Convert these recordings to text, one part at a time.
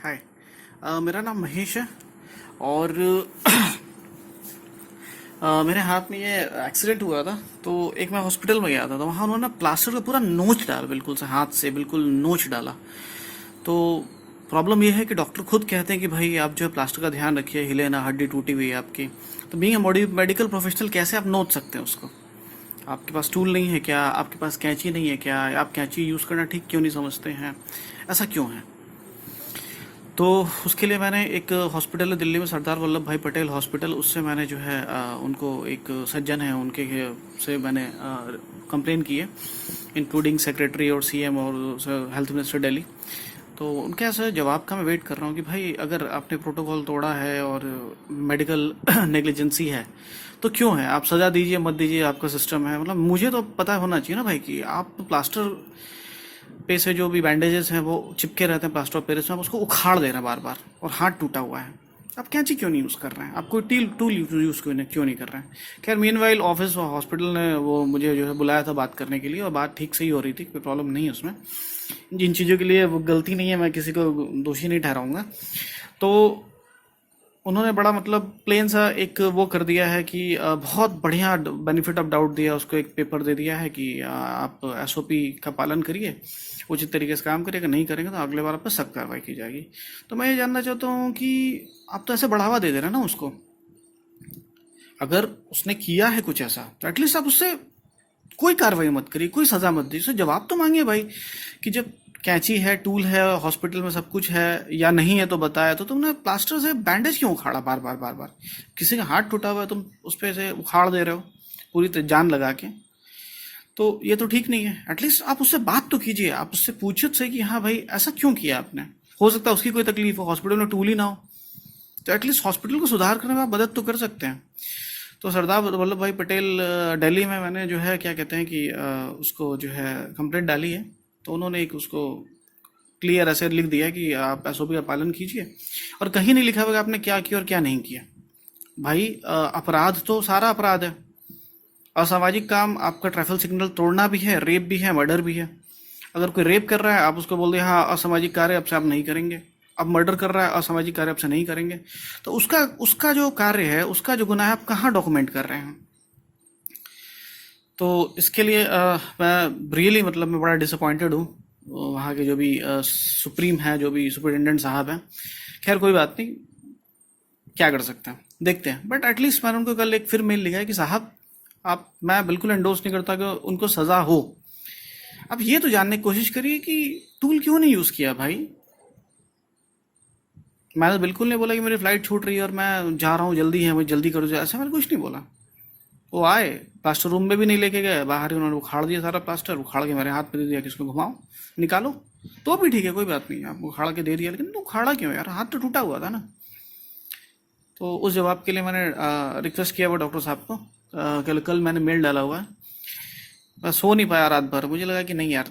हाय। मेरा नाम महेश है और मेरे हाथ में ये एक्सीडेंट हुआ था। तो एक मैं हॉस्पिटल में गया था, तो वहाँ उन्होंने प्लास्टर का पूरा नोच डाला, बिल्कुल से हाथ से बिल्कुल नोच डाला। तो प्रॉब्लम ये है कि डॉक्टर खुद कहते हैं कि भाई आप जो है प्लास्टर का ध्यान रखिए, हिले ना, हड्डी टूटी हुई है आपकी। तो बीइंग अ मेडिकल प्रोफेशनल कैसे आप नोच सकते हैं उसको? आपके पास टूल नहीं है क्या? आपके पास कैंची नहीं है क्या? आप कैंची यूज़ करना ठीक क्यों नहीं समझते हैं? ऐसा क्यों है? तो उसके लिए मैंने एक हॉस्पिटल है दिल्ली में, सरदार वल्लभ भाई पटेल हॉस्पिटल, उससे मैंने जो है उनको, एक सज्जन है उनके से मैंने कंप्लेन की है, इंक्लूडिंग सेक्रेटरी और सीएम और हेल्थ मिनिस्टर दिल्ली। तो उनके ऐसे जवाब का मैं वेट कर रहा हूँ कि भाई अगर आपने प्रोटोकॉल तोड़ा है और मेडिकल नेग्लिजेंसी है तो क्यों है? आप सजा दीजिए मत दीजिए, आपका सिस्टम है। मतलब मुझे तो पता होना चाहिए ना भाई कि आप प्लास्टर पे से जो भी बैंडेजेस हैं वो चिपके रहते हैं प्लास्टर ऑफ पेरिस में, आप उसको उखाड़ दे रहे हैं बार बार, और हाथ टूटा हुआ है। आप कैंची क्यों नहीं यूज़ कर रहे हैं? आप कोई टूल यूज़ क्यों नहीं कर रहे हैं? खैर मीनवाइल ऑफिस हॉस्पिटल ने वो मुझे जो है बुलाया था बात करने के लिए, और बात ठीक से ही हो रही थी, कोई प्रॉब्लम नहीं है उसमें। जिन चीज़ों के लिए वो गलती नहीं है, मैं किसी को दोषी नहीं ठहराऊंगा। तो उन्होंने बड़ा मतलब प्लेन सा एक वो कर दिया है कि बहुत बढ़िया बेनिफिट ऑफ डाउट दिया उसको, एक पेपर दे दिया है कि आप एसओपी का पालन करिए, उचित तरीके से काम करिए, अगर नहीं करेंगे तो अगले बार आप पर सख्त कार्रवाई की जाएगी। तो मैं ये जानना चाहता हूँ कि आप तो ऐसे बढ़ावा दे रहे हैं ना उसको। अगर उसने किया है कुछ ऐसा तो एटलीस्ट आप उससे कोई कार्रवाई मत करिए, कोई सजा मत दीजिए, उससे जवाब तो मांगिए भाई कि जब कैंची है, टूल है, हॉस्पिटल में सब कुछ है, या नहीं है तो बताया, तो तुमने प्लास्टर से बैंडेज क्यों उखाड़ा बार बार बार बार? किसी का हाथ टूटा हुआ है, तुम उस पे से उखाड़ दे रहे हो पूरी जान लगा के। तो ये तो ठीक नहीं है। एटलीस्ट आप उससे बात तो कीजिए, आप उससे पूछिए से कि हाँ भाई ऐसा क्यों किया आपने। हो सकता है उसकी कोई तकलीफ हो, हॉस्पिटल में टूल ही ना हो, तो एटलीस्ट हॉस्पिटल को सुधार करने में आप मदद तो कर सकते हैं। तो सरदार वल्लभ भाई पटेल दिल्ली में मैंने जो है क्या कहते हैं कि उसको जो है कंप्लेंट डाली है। तो उन्होंने एक उसको क्लियर ऐसे लिख दिया है कि आप एसओपी का पालन कीजिए, और कहीं नहीं लिखा हुआ कि आपने क्या किया और क्या नहीं किया। भाई अपराध तो सारा अपराध है। असामाजिक काम आपका ट्रैफिक सिग्नल तोड़ना भी है, रेप भी है, मर्डर भी है। अगर कोई रेप कर रहा है आप उसको बोल दें हाँ असामाजिक कार्य अब से आप नहीं करेंगे। अब मर्डर कर रहा है, असामाजिक कार्य आपसे नहीं करेंगे, तो उसका उसका जो कार्य है, उसका जो गुनाह है, आप कहाँ डॉक्यूमेंट कर रहे हैं? तो इसके लिए मैं रियली मतलब मैं बड़ा डिसअपॉइंटेड हूँ। वहाँ के जो भी सुप्रीम है, जो भी सुपरिटेंडेंट साहब हैं, खैर कोई बात नहीं, क्या कर सकते हैं देखते हैं। बट एटलीस्ट मैंने उनको कल एक फिर मेल लिखा है कि साहब आप, मैं बिल्कुल एंडोर्स नहीं करता कि उनको सज़ा हो। अब ये तो जानने की कोशिश करिए कि टूल क्यों नहीं यूज़ किया भाई। मैंने बिल्कुल नहीं बोला कि मेरी फ्लाइट छूट रही है और मैं जा रहा हूँ, जल्दी है, मुझे जल्दी करो, ऐसा मैंने कुछ नहीं बोला। वो आए, प्लास्टर रूम में भी नहीं लेके गए, बाहर ही उन्होंने उखाड़ दिया सारा प्लास्टर, उखाड़ के मेरे हाथ पे दे दिया कि इसको घुमाओ निकालो। तो भी ठीक है, कोई बात नहीं, आप उखाड़ के दे दिया, लेकिन तो उखाड़ा क्यों यार? हाथ तो टूटा हुआ था ना। तो उस जवाब के लिए मैंने रिक्वेस्ट किया वो डॉक्टर साहब को। कल मैंने मेल डाला हुआ है। बस सो नहीं पाया रात भर, मुझे लगा कि नहीं यार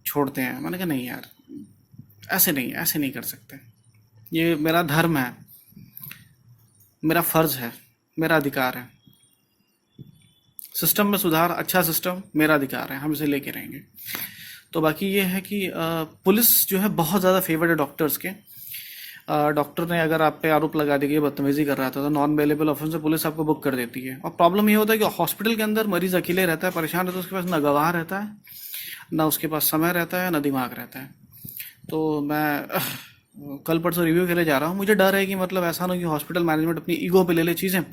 छोड़ते हैं। मैंने कहा नहीं यार, ऐसे नहीं कर सकते। ये मेरा धर्म है, मेरा फर्ज है, मेरा अधिकार है। सिस्टम में सुधार, अच्छा सिस्टम मेरा अधिकार है, हम इसे लेके रहेंगे। तो बाकी ये है कि पुलिस जो है बहुत ज़्यादा फेवर्ड है डॉक्टर्स के। डॉक्टर ने अगर आप पे आरोप लगा दिया कि बदतमीजी कर रहा था, तो नॉन अवेलेबल ऑफेंस से पुलिस आपको बुक कर देती है। और प्रॉब्लम ये होता है कि हॉस्पिटल के अंदर मरीज अकेले रहता है, परेशान रहता है, उसके पास ना गवाह रहता है, ना उसके पास समय रहता है, ना दिमाग रहता है। तो मैं कल परसों रिव्यू के लिए जा रहा हूँ। मुझे डर है कि मतलब ऐसा ना कि हॉस्पिटल मैनेजमेंट अपनी ईगो पे ले ले चीज़ें,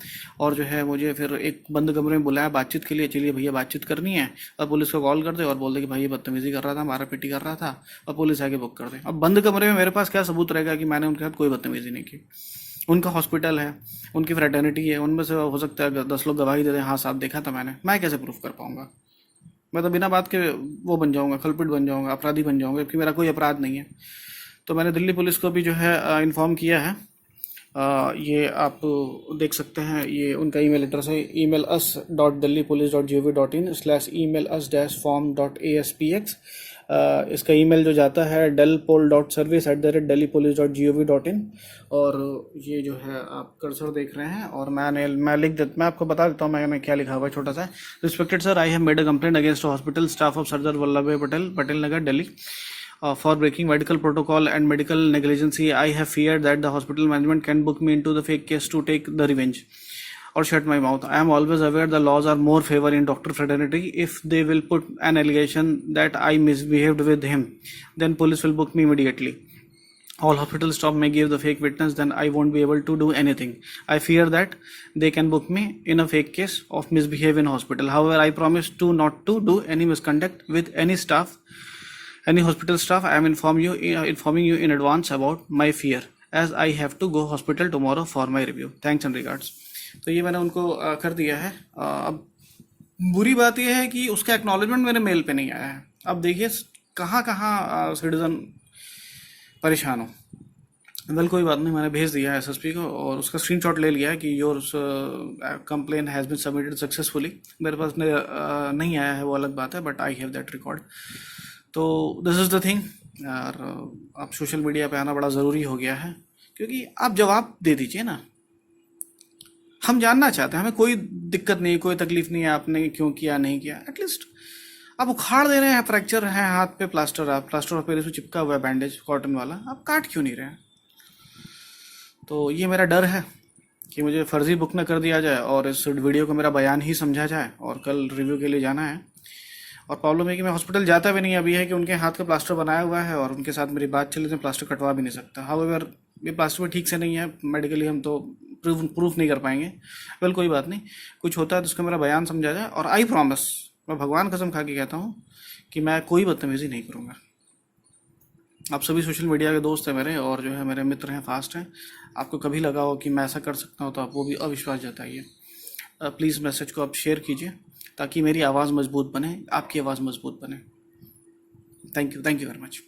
और जो है मुझे फिर एक बंद कमरे में बुलाया बातचीत के लिए, चलिए भैया बातचीत करनी है, और पुलिस को कॉल कर दे और बोल दे कि भाई ये बदतमीजी कर रहा था, मारा पीटी कर रहा था, और पुलिस आके बुक कर दे। अब बंद कमरे में मेरे पास क्या सबूत रहेगा कि मैंने उनके साथ कोई बदतमीजी नहीं की? उनका हॉस्पिटल है, उनकी फ्रेटर्निटी है, उनमें से हो सकता है 10 लोग गवाही दे दें हाँ साहब देखा था मैंने। मैं कैसे प्रूफ कर पाऊंगा? मैं तो बिना बात के वो बन जाऊंगा, कल्पिट बन जाऊंगा, अपराधी बन जाऊंगा, क्योंकि मेरा कोई अपराध नहीं है। तो मैंने दिल्ली पुलिस को भी जो है इन्फॉर्म किया है। ये आप देख सकते हैं, ये उनका ईमेल एड्रेस है email us.delhipolice.gov.in/email us-form.aspx। इसका ईमेल जो जाता है delpol.service@delhipolice.gov.in। और ये जो है आप कर्सर देख रहे हैं, और मैं आपको बता देता हूँ मैंने क्या लिखा हुआ है छोटा सा। Respected sir, I have made a complaint against hospital staff of Sardar Vallabh Bhai Patel, Patel Nagar, Delhi, for breaking medical protocol and medical negligence. I have feared that the hospital management can book me into the fake case to take the revenge or shut my mouth. I am always aware the laws are more favor in doctor fraternity. If they will put an allegation that I misbehaved with him, then police will book me immediately. All hospital staff may give the fake witness, then I won't be able to do anything. I fear that they can book me in a fake case of misbehavior in hospital. However, I promise to not to do any misconduct with any staff, any hospital staff. I am informing you in advance about my fear, as I have to go hospital tomorrow for my review. Thanks and regards. तो ये मैंने उनको कर दिया है। अब बुरी बात यह है कि उसका एक्नॉलेजमेंट मेरे मेल पे नहीं आया है। अब देखिए कहाँ कहाँ सिटीजन परेशान हो। वेल कोई बात नहीं, मैंने भेज दिया है एसएसपी को और उसका स्क्रीनशॉट ले लिया है कि your complain has been submitted successfully. मेरे पास नहीं आया है वो अलग बात है, but I have that record. तो दिस इज़ द थिंग यार, अब सोशल मीडिया पे आना बड़ा ज़रूरी हो गया है, क्योंकि आप जवाब दे दीजिए ना। हम जानना चाहते हैं, हमें कोई दिक्कत नहीं, कोई तकलीफ नहीं है आपने क्यों किया नहीं किया। एटलीस्ट आप उखाड़ दे रहे हैं, फ्रैक्चर है हाथ पे, प्लास्टर ऑफ पेरिस में चिपका हुआ है बैंडेज कॉटन वाला, आप काट क्यों नहीं रहे हैं। तो ये मेरा डर है कि मुझे फर्जी बुक न कर दिया जाए और इस वीडियो को मेरा बयान ही समझा जाए और कल रिव्यू के लिए जाना है। और प्रॉब्लम है कि मैं हॉस्पिटल जाता भी नहीं, अभी है कि उनके हाथ का प्लास्टर बनाया हुआ है और उनके साथ मेरी बात चली तो प्लास्टर कटवा भी नहीं सकता। हाउएवर ये प्लास्टर भी ठीक से नहीं है, मेडिकली हम तो प्रूफ नहीं कर पाएंगे। वेल कोई बात नहीं, कुछ होता है तो उसका मेरा बयान समझा जाए। और आई प्रॉमिस, मैं भगवान कसम खा के कहता हूँ कि मैं कोई बदतमीजी नहीं करूँगा। आप सभी सोशल मीडिया के दोस्त हैं मेरे और जो है मेरे मित्र हैं, फास्ट हैं। आपको कभी लगा हो कि मैं ऐसा कर सकता हूँ तो आप वो भी अविश्वास जताइए। प्लीज़ मैसेज को आप शेयर कीजिए ताकि मेरी आवाज़ मजबूत बने, आपकी आवाज़ मजबूत बने। Thank you very much.